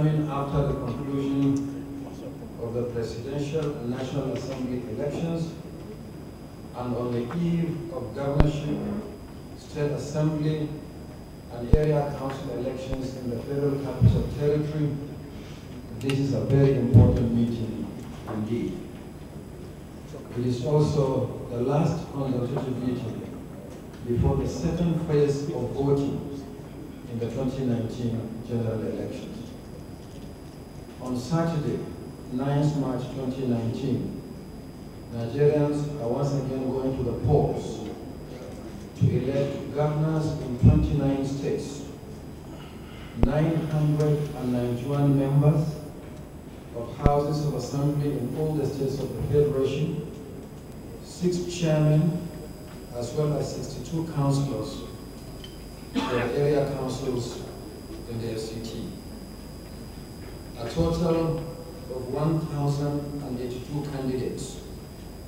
determined after the conclusion of the Presidential and National Assembly elections and on the eve of governorship, state assembly, and area council elections in the Federal Capital Territory. This is a very important meeting indeed. It is also the last consultative meeting before the second phase of voting in the 2019 general elections. On Saturday, 9th March 2019, Nigerians are once again going to the polls to elect governors in 29 states, 991 members of houses of assembly in all the states of the Federation, 6 chairmen, as well as 62 councillors for the area councils in the FCT. A total of 1,082 candidates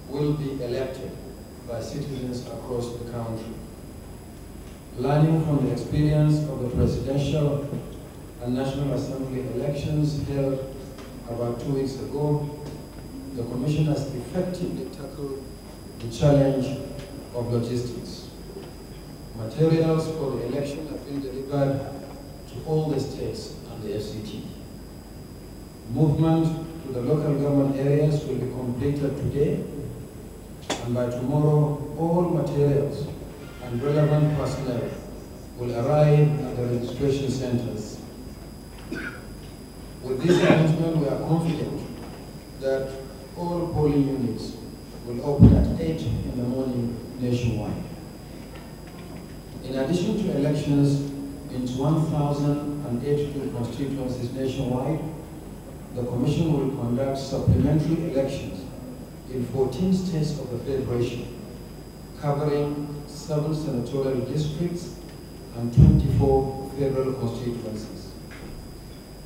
will be elected by citizens across the country. Learning from the experience of the Presidential and National Assembly elections held about 2 weeks ago, the Commission has effectively tackled the challenge of logistics. Materials for the election have been delivered to all the states and the FCT. Movement to the local government areas will be completed today, and by tomorrow, all materials and relevant personnel will arrive at the registration centers. With this arrangement, we are confident that all polling units will open at 8 in the morning nationwide. In addition to elections in 1,082 constituencies nationwide, the Commission will conduct supplementary elections in 14 states of the Federation, covering 7 senatorial districts and 24 federal constituencies.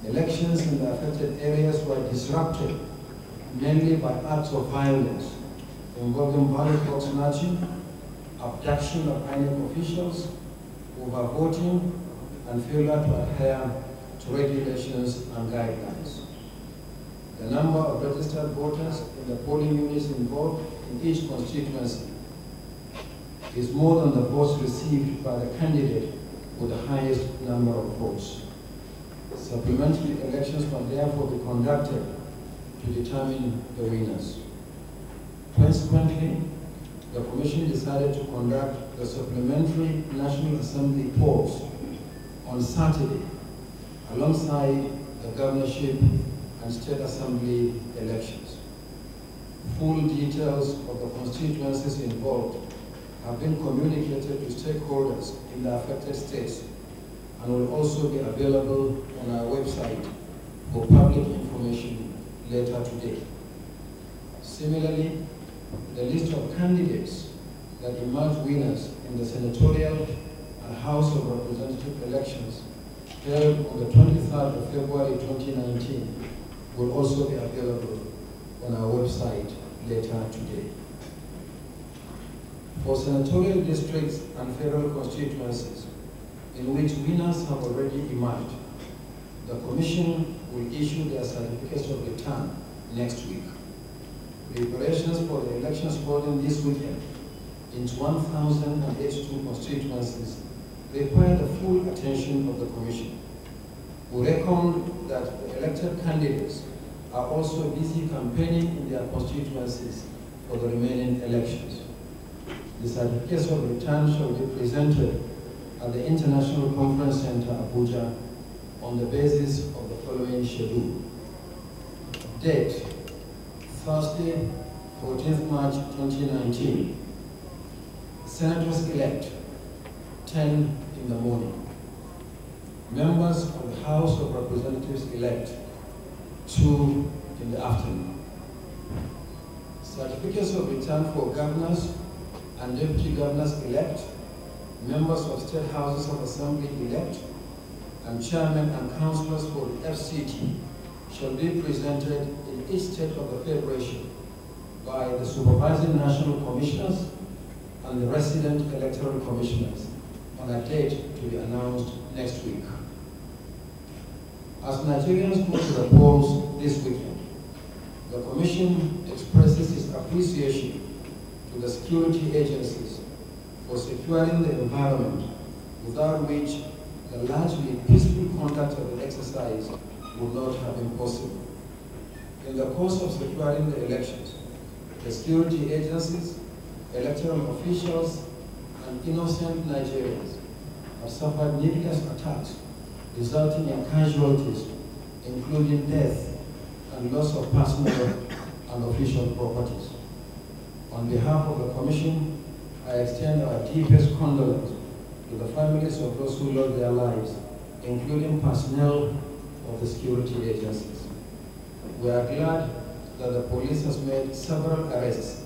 Elections in the affected areas were disrupted mainly by acts of violence involving ballot box snatching, abduction of INEC officials, overvoting, and failure to adhere to regulations and guidelines. The number of registered voters in the polling units involved in each constituency is more than the votes received by the candidate with the highest number of votes. Supplementary elections will therefore be conducted to determine the winners. Consequently, the Commission decided to conduct the supplementary National Assembly polls on Saturday alongside the governorship and state assembly elections. Full details of the constituencies involved have been communicated to stakeholders in the affected states and will also be available on our website for public information later today. Similarly, the list of candidates that emerged winners in the senatorial and House of Representatives elections held on the 23rd of February 2019 will also be available on our website later today. For senatorial districts and federal constituencies in which winners have already emerged, the Commission will issue their certificates of return next week. Preparations for the elections holding this weekend in 1,082 constituencies require the full attention of the Commission. We reckon that the elected candidates are also busy campaigning in their constituencies for the remaining elections. The certificates of return shall be presented at the International Conference Center, Abuja, on the basis of the following schedule. Date: Thursday, 14th March 2019. Senators-elect, 10 in the morning. Members of the House of Representatives-elect, 2 in the afternoon. Certificates of return for governors and deputy governors-elect, members of state houses of assembly-elect, and chairmen and councillors for the FCT shall be presented in each state of the Federation by the supervising national commissioners and the resident electoral commissioners on a date to be announced next week. As Nigerians go to the polls this weekend, the Commission expresses its appreciation to the security agencies for securing the environment without which the largely peaceful conduct of the exercise would not have been possible. In the course of securing the elections, the security agencies, electoral officials, and innocent Nigerians have suffered needless attacks, resulting in casualties, including death and loss of personal and official properties. On behalf of the Commission, I extend our deepest condolences to the families of those who lost their lives, including personnel of the security agencies. We are glad that the police has made several arrests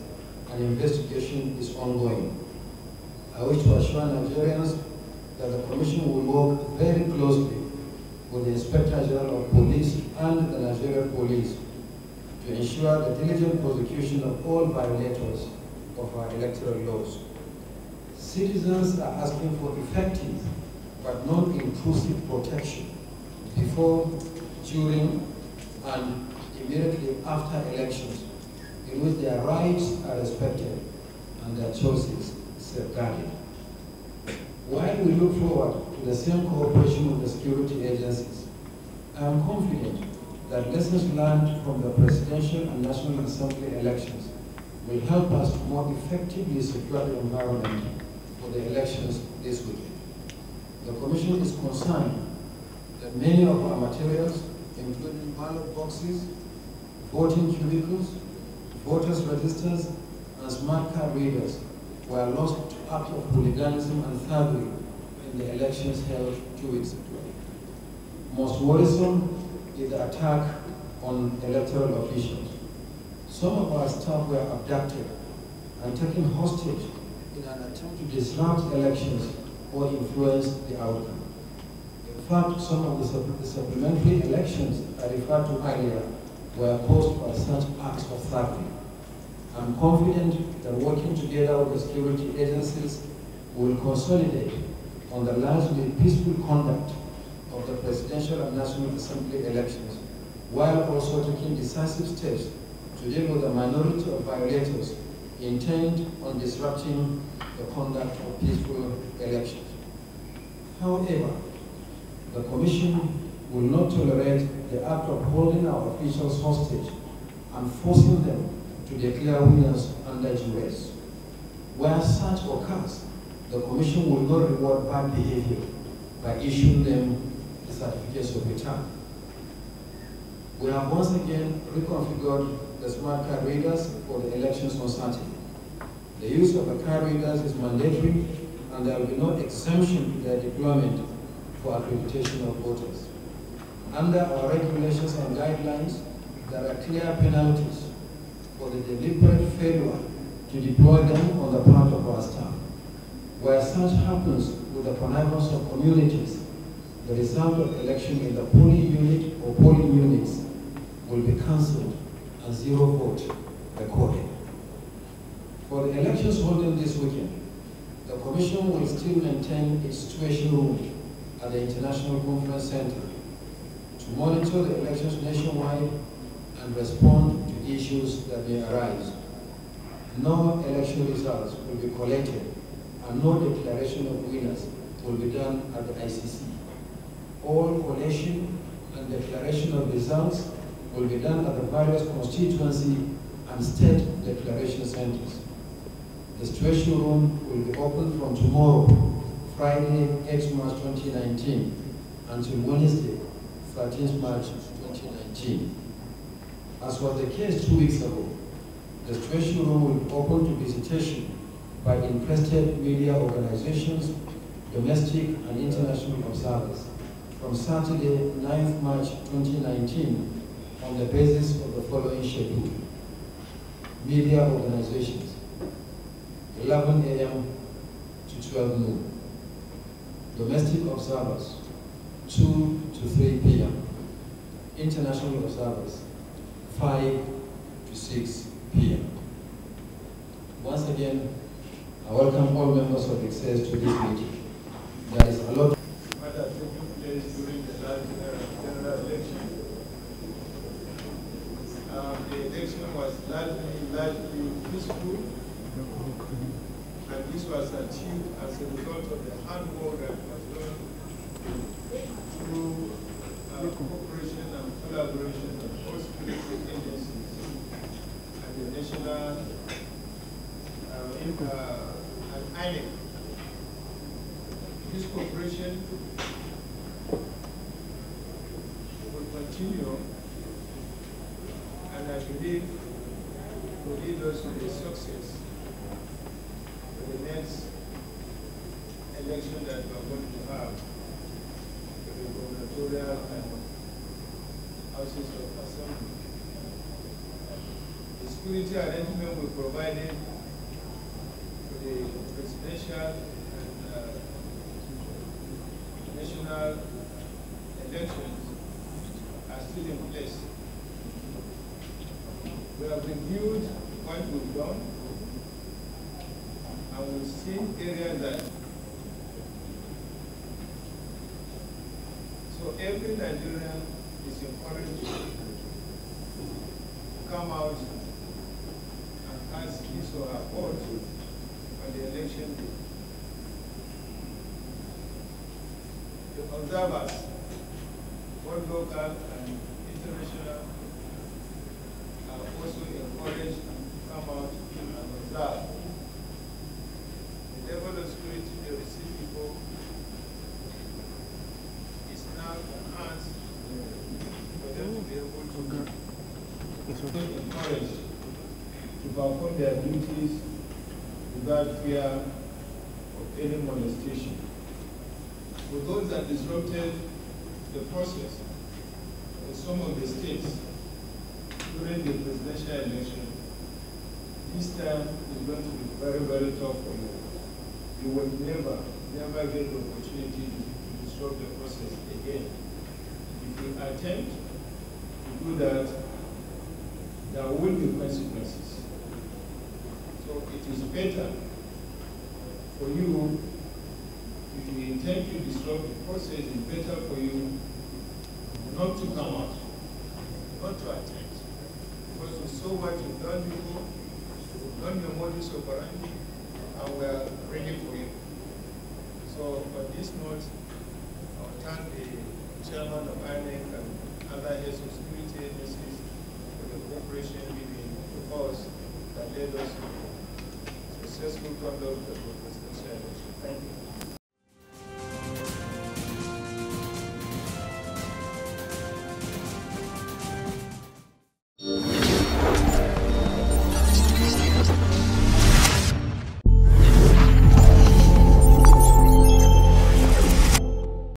and investigation is ongoing. I wish to assure Nigerians that the Commission will work very closely with the Inspector General of Police and the Nigerian Police to ensure the diligent prosecution of all violators of our electoral laws. Citizens are asking for effective but non-intrusive protection before, during, and immediately after elections, in which their rights are respected and their choices safeguarded. While we look forward to the same cooperation with the security agencies, I am confident that lessons learned from the presidential and National Assembly elections will help us to more effectively secure the environment for the elections this weekend. The Commission is concerned that many of our materials, including ballot boxes, voting cubicles, voters' registers, and smart card readers, were lost to acts of hooliganism and thuggery in the elections held 2 weeks ago. Most worrisome is the attack on electoral officials. Some of our staff were abducted and taken hostage in an attempt to disrupt elections or influence the outcome. In fact, some of the supplementary elections I referred to earlier were caused by such acts of thuggery. I'm confident that working together with the security agencies will consolidate on the largely peaceful conduct of the presidential and National Assembly elections, while also taking decisive steps to deal with the minority of violators intent on disrupting the conduct of peaceful elections. However, the Commission will not tolerate the act of holding our officials hostage and forcing them to declare winners under duress. Where such occurs, the Commission will not reward bad behavior by issuing them the certificates of return. We have once again reconfigured the smart card readers for the elections on Saturday. The use of the card readers is mandatory, and there will be no exemption to their deployment for accreditation of voters. Under our regulations and guidelines, there are clear penalties for the deliberate failure to deploy them on the part of our staff. Where such happens with the connivance of communities, the result of election in the polling unit or polling units will be cancelled and 0 vote recorded. For the elections holding this weekend, the Commission will still maintain its situation room at the International Conference Center to monitor the elections nationwide and respond to issues that may arise. No election results will be collected and no declaration of winners will be done at the ICC. All collation and declaration of results will be done at the various constituency and state declaration centers. The situation room will be open from tomorrow, Friday, 8 March 2019, until Wednesday, 13 March 2019. As was the case 2 weeks ago, the situation room will be open to visitation by interested media organizations, domestic and international observers, from Saturday, 9th March 2019, on the basis of the following schedule. Media organizations, 11 a.m. to 12 noon. Domestic observers, 2 to 3 p.m. International observers, 5 to 6 p.m. Once again, I welcome all members of Access to this meeting. There is a lot taking place during the last general election. largely peaceful, and this was achieved as a result of the hard work that was done through cooperation and collaboration of all security agencies at the national and INEC. This cooperation will continue, and I believe will lead us to the success for the next election that we are going to have for the gubernatorial and houses of assembly. The security arrangement we provided for the presidential and national elections are still in place. We have reviewed what we've done, and we've seen areas that. So every Nigerian is encouraged to come out and cast his or her vote on the election day. The observers, both local and international, are also encouraged to come out and observe. The level of security they receive before is now enhanced for them to be able to be encouraged to perform their duties without fear of any molestation. For those that disrupted the process in some of the states during the presidential election, this time is going to be very, very tough for you. You will never get the opportunity to disrupt the process again. If you attempt to do that, there will be consequences. So it is better for you, if you intend to disrupt the process, it's better for you not to come out, not to attempt. Because we saw what you've done before, you've done your modus operandi, and we are ready for you. So on this note, I will thank the chairman of INEC and other heads of security agencies for the cooperation given to us that led us to successful conduct of the